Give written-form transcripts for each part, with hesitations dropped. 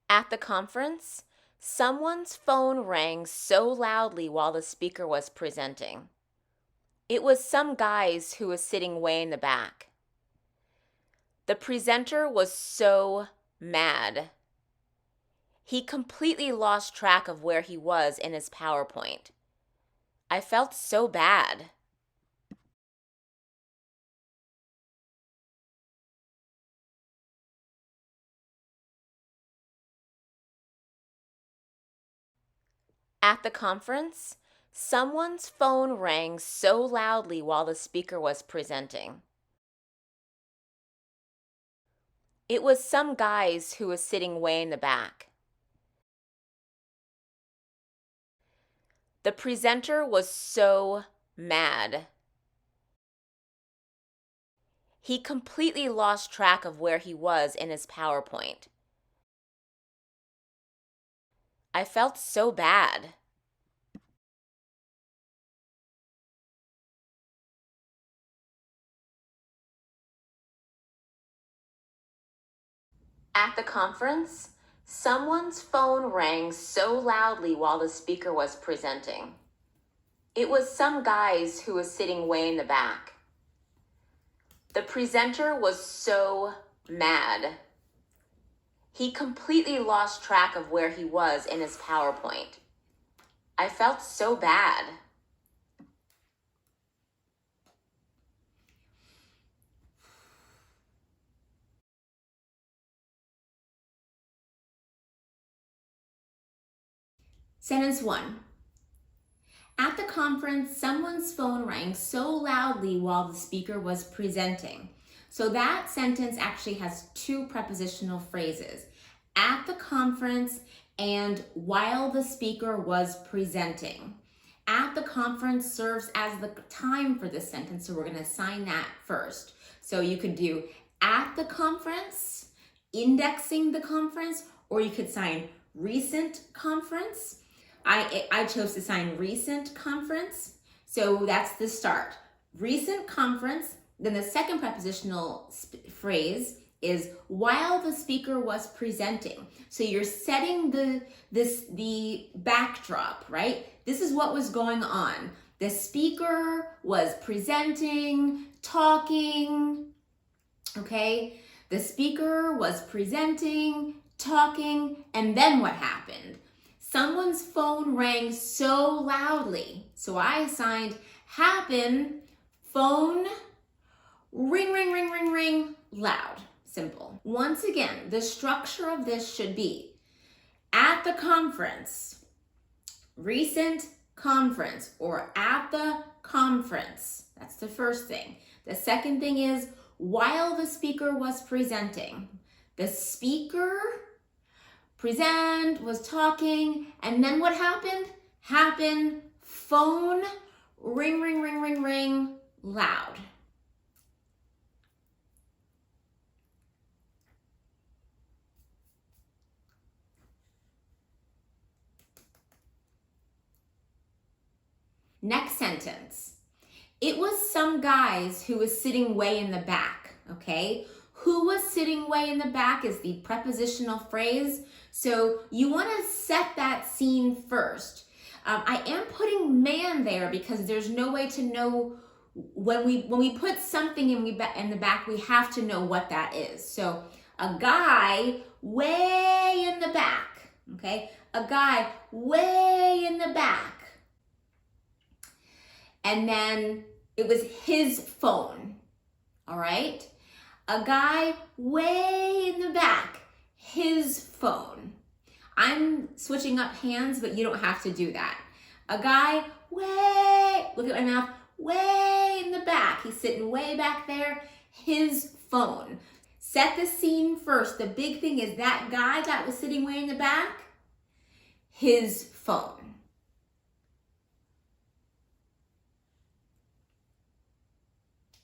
At the conference, someone's phone rang so loudly while the speaker was presenting. It was some guy's who was sitting way in the back. The presenter was so mad. He completely lost track of where he was in his PowerPoint. I felt so bad. At the conference, someone's phone rang so loudly while the speaker was presenting. It was some guy's who was sitting way in the back. The presenter was so mad. He completely lost track of where he was in his PowerPoint. I felt so bad. At the conference, someone's phone rang so loudly while the speaker was presenting. It was some guy's who was sitting way in the back. The presenter was so mad. He completely lost track of where he was in his PowerPoint. I felt so bad. Sentence 1. At the conference, someone's phone rang so loudly while the speaker was presenting. So that sentence actually has two prepositional phrases. At the conference and while the speaker was presenting. At the conference serves as the time for this sentence, so we're going to assign that first. So you could do at the conference, indexing the conference, or you could sign recent conference. I chose to sign recent conference, so that's the start. Recent conference, then the second prepositional phrase is while the speaker was presenting. So you're setting the backdrop, right? This is what was going on. The speaker was presenting, talking, okay? The speaker was presenting, talking, and then what happened? Someone's phone rang so loudly. So I assigned happen, phone, ring, ring, ring, ring, ring, loud. Simple. Once again, the structure of this should be at the conference, recent conference, or at the conference. That's the first thing. The second thing is while the speaker was presenting. The speaker was talking, and then what happened? Happened, phone, ring, ring, ring, ring, ring, loud. Next sentence. It was some guys who was sitting way in the back, okay? Who was sitting way in the back is the prepositional phrase. So you want to set that scene first. I am putting man there because there's no way to know when we put something in the back, we have to know what that is. So a guy way in the back, okay? A guy way in the back. And then it was his phone, all right? A guy way in the back, his phone. I'm switching up hands, but you don't have to do that. A guy way, look at my mouth, way in the back. He's sitting way back there, his phone. Set the scene first. The big thing is that guy that was sitting way in the back, his phone.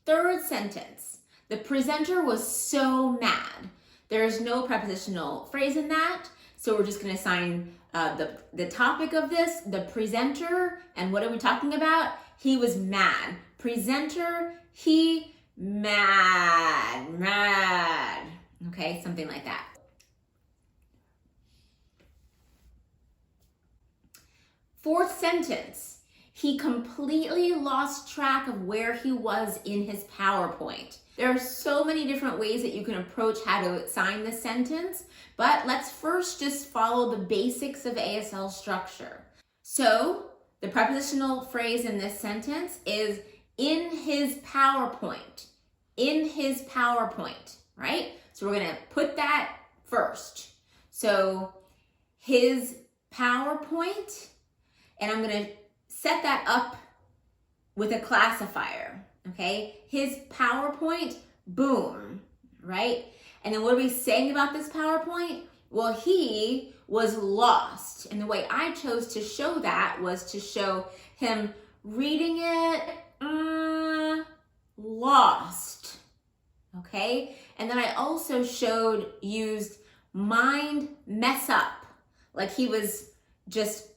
Third sentence, the presenter was so mad. There's no prepositional phrase in that, so we're just going to assign the topic of this, the presenter, and what are we talking about? He was mad. Presenter, he mad. Okay, something like that. Fourth sentence, he completely lost track of where he was in his PowerPoint. There are so many different ways that you can approach how to sign this sentence, but let's first just follow the basics of ASL structure. So the prepositional phrase in this sentence is in his PowerPoint. In his PowerPoint, right? So we're gonna put that first. So his PowerPoint, and I'm gonna set that up with a classifier, okay? His PowerPoint, boom, right? And then what are we saying about this PowerPoint? Well, he was lost. And the way I chose to show that was to show him reading it, lost, okay? And then I also used mind mess up, like he was just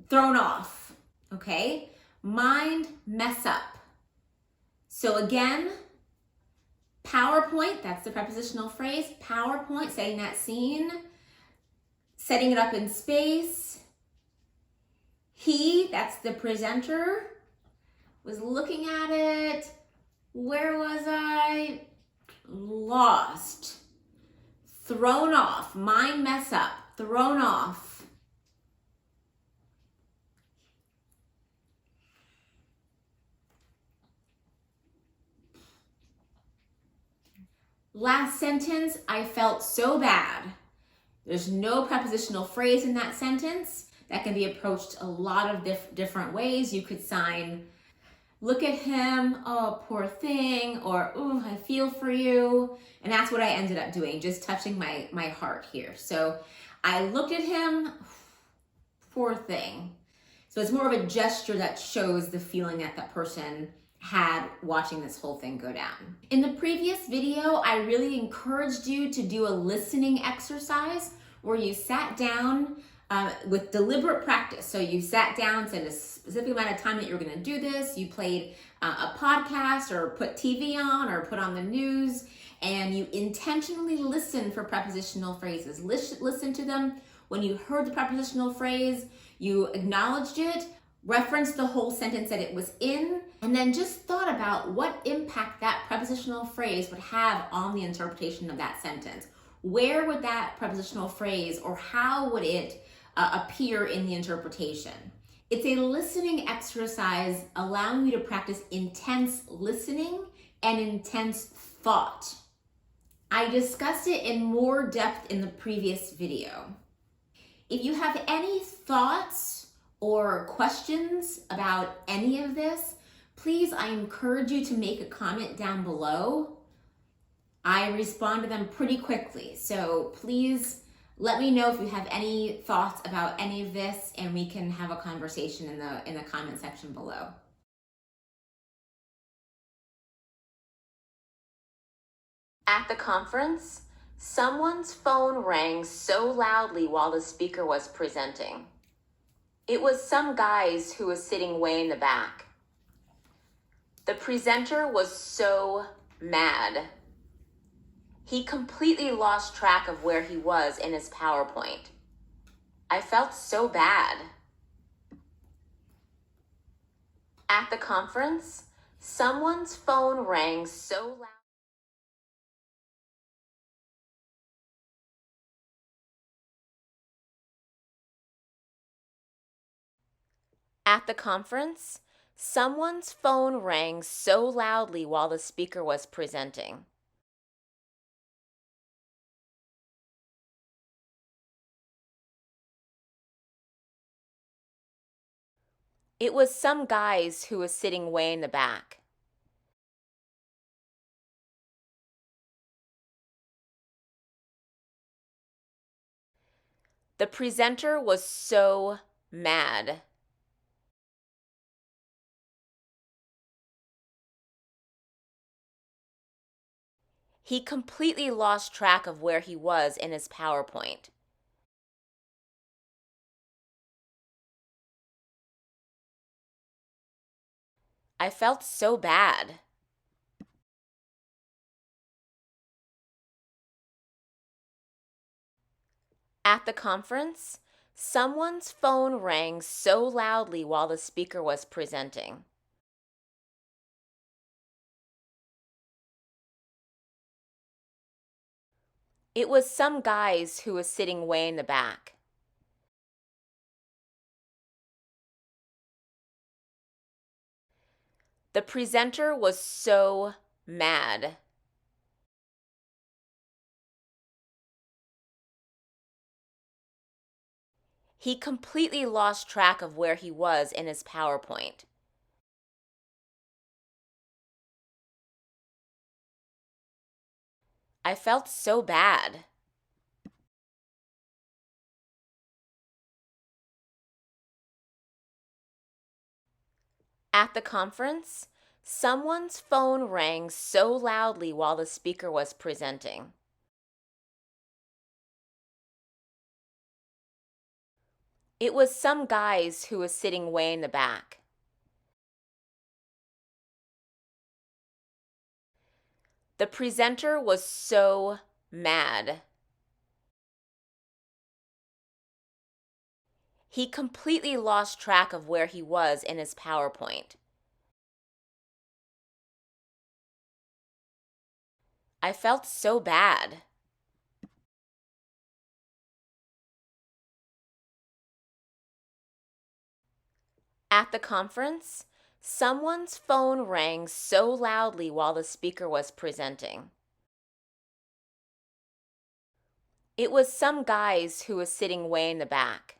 thrown off, okay? Mind mess up. So again, PowerPoint, that's the prepositional phrase, PowerPoint, setting that scene, setting it up in space. He, that's the presenter, was looking at it. Where was I? Lost. Thrown off. Mind mess up. Thrown off. Last sentence, I felt so bad. There's no prepositional phrase in that sentence. That can be approached a lot of different ways. You could sign, look at him, oh, poor thing, or, oh, I feel for you. And that's what I ended up doing, just touching my heart here. So I looked at him, poor thing. So it's more of a gesture that shows the feeling that that person had watching this whole thing go down. In the previous video, I really encouraged you to do a listening exercise where you sat down with deliberate practice. So you sat down, said a specific amount of time that you're gonna do this, you played a podcast or put TV on or put on the news, and you intentionally listened for prepositional phrases. Listen to them. When you heard the prepositional phrase, you acknowledged it, referenced the whole sentence that it was in, and then just thought about what impact that prepositional phrase would have on the interpretation of that sentence. Where would that prepositional phrase, or how would it appear in the interpretation? It's a listening exercise allowing you to practice intense listening and intense thought. I discussed it in more depth in the previous video. If you have any thoughts or questions about any of this, please, I encourage you to make a comment down below. I respond to them pretty quickly, so please let me know if you have any thoughts about any of this, and we can have a conversation in the comment section below. At the conference, someone's phone rang so loudly while the speaker was presenting. It was some guys who was sitting way in the back. The presenter was so mad. He completely lost track of where he was in his PowerPoint. I felt so bad. At the conference, someone's phone rang so loud. At the conference, someone's phone rang so loudly while the speaker was presenting. It was some guys who was sitting way in the back. The presenter was so mad. He completely lost track of where he was in his PowerPoint. I felt so bad. At the conference, Someone's phone rang so loudly while the speaker was presenting. It was some guys who was sitting way in the back. The presenter was so mad. He completely lost track of where he was in his PowerPoint. I felt so bad. At the conference, someone's phone rang so loudly while the speaker was presenting. It was some guys who was sitting way in the back. The presenter was so mad. He completely lost track of where he was in his PowerPoint. I felt so bad. At the conference, someone's phone rang so loudly while the speaker was presenting. It was some guys who was sitting way in the back.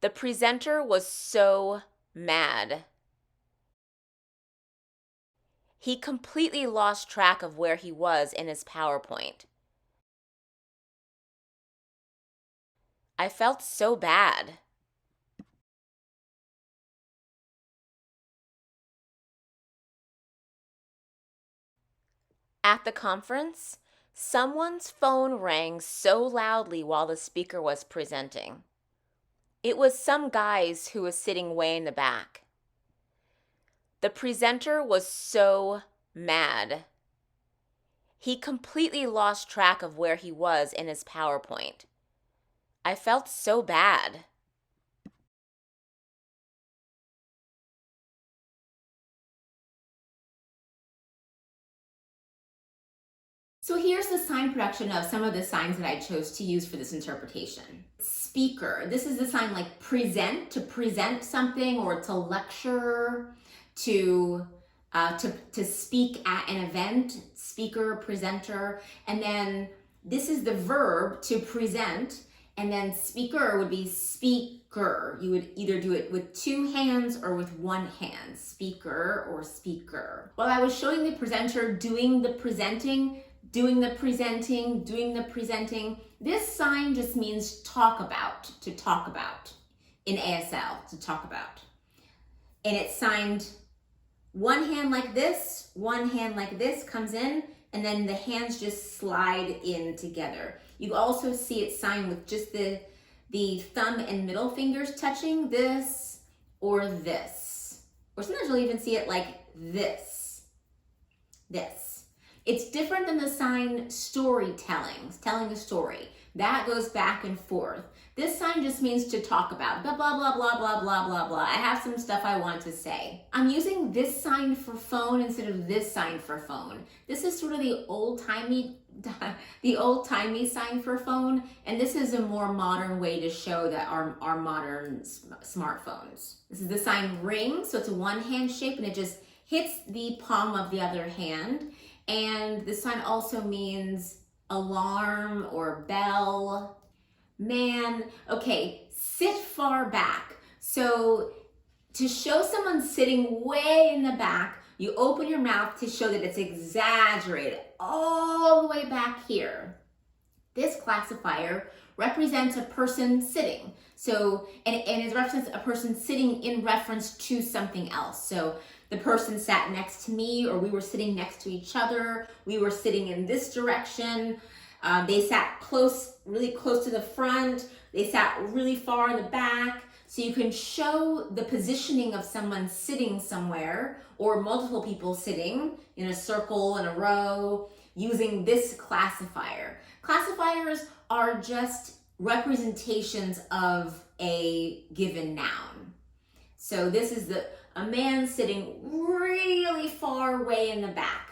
The presenter was so mad. He completely lost track of where he was in his PowerPoint. I felt so bad. At the conference, someone's phone rang so loudly while the speaker was presenting. It was some guys who was sitting way in the back. The presenter was so mad. He completely lost track of where he was in his PowerPoint. I felt so bad. So here's the sign production of some of the signs that I chose to use for this interpretation. Speaker, this is the sign like present, to present something or to lecture, to speak at an event, speaker, presenter, and then this is the verb to present, and then speaker would be speaker. You would either do it with two hands or with one hand, speaker or speaker. While I was showing the presenter doing the presenting, this sign just means talk about, to talk about, in ASL, to talk about. And it's signed one hand like this, one hand like this comes in, and then the hands just slide in together. You also see it signed with just the thumb and middle fingers touching, this or this. Or sometimes you'll even see it like this. It's different than the sign storytelling, telling a story. That goes back and forth. This sign just means to talk about, blah, blah, blah, blah, blah, blah, blah, blah. I have some stuff I want to say. I'm using this sign for phone instead of this sign for phone. This is sort of the old-timey sign for phone, and this is a more modern way to show that our modern smartphones. This is the sign ring, so it's a one-hand shape, and it just hits the palm of the other hand. And this sign also means alarm or bell. Man, okay, sit far back. So to show someone sitting way in the back, you open your mouth to show that it's exaggerated all the way back here. This classifier represents a person sitting. So, and it represents a person sitting in reference to something else. So the person sat next to me, or we were sitting next to each other. We were sitting in this direction. They sat really close to the front. They sat really far in the back. So you can show the positioning of someone sitting somewhere, or multiple people sitting in a circle, in a row. using this classifier. Classifiers are just representations of a given noun. So this is a man sitting really far away in the back.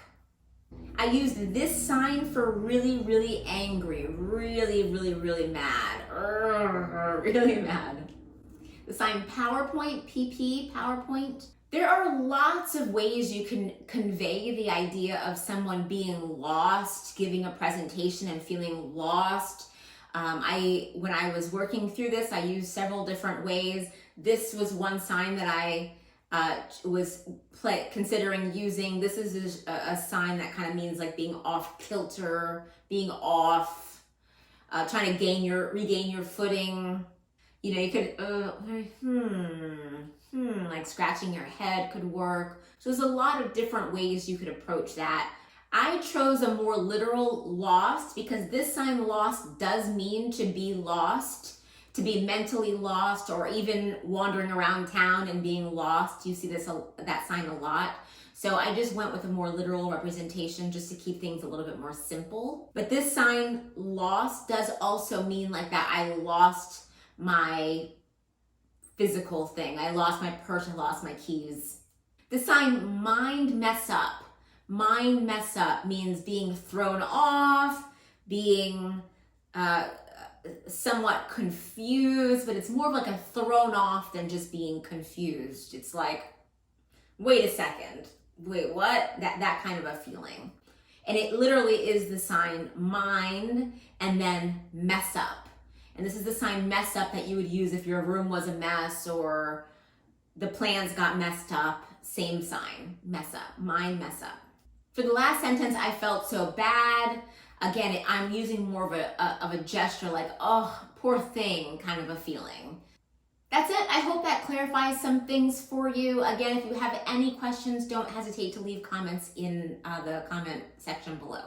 I used this sign for really, really angry, really mad, really mad. The sign PowerPoint, PP, PowerPoint. There are lots of ways you can convey the idea of someone being lost, giving a presentation and feeling lost. When I was working through this, I used several different ways. This was one sign that I was considering using. This is a sign that kind of means like being off kilter, being off, trying to regain your footing. You know, you could, like scratching your head could work. So there's a lot of different ways you could approach that. I chose a more literal lost because this sign lost does mean to be lost, to be mentally lost, or even wandering around town and being lost. You see that sign a lot. So I just went with a more literal representation just to keep things a little bit more simple. But this sign lost does also mean like that I lost my physical thing. I lost my purse, I lost my keys. The sign mind mess up. Mind mess up means being thrown off, being somewhat confused, but it's more of like a thrown off than just being confused. It's like, wait a second, wait, what? That kind of a feeling. And it literally is the sign mind and then mess up. And this is the sign mess up that you would use if your room was a mess or the plans got messed up. Same sign, mess up, mind mess up. For the last sentence, I felt so bad. Again, I'm using more of a gesture like, oh, poor thing kind of a feeling. That's it. I hope that clarifies some things for you. Again, if you have any questions, don't hesitate to leave comments in the comment section below.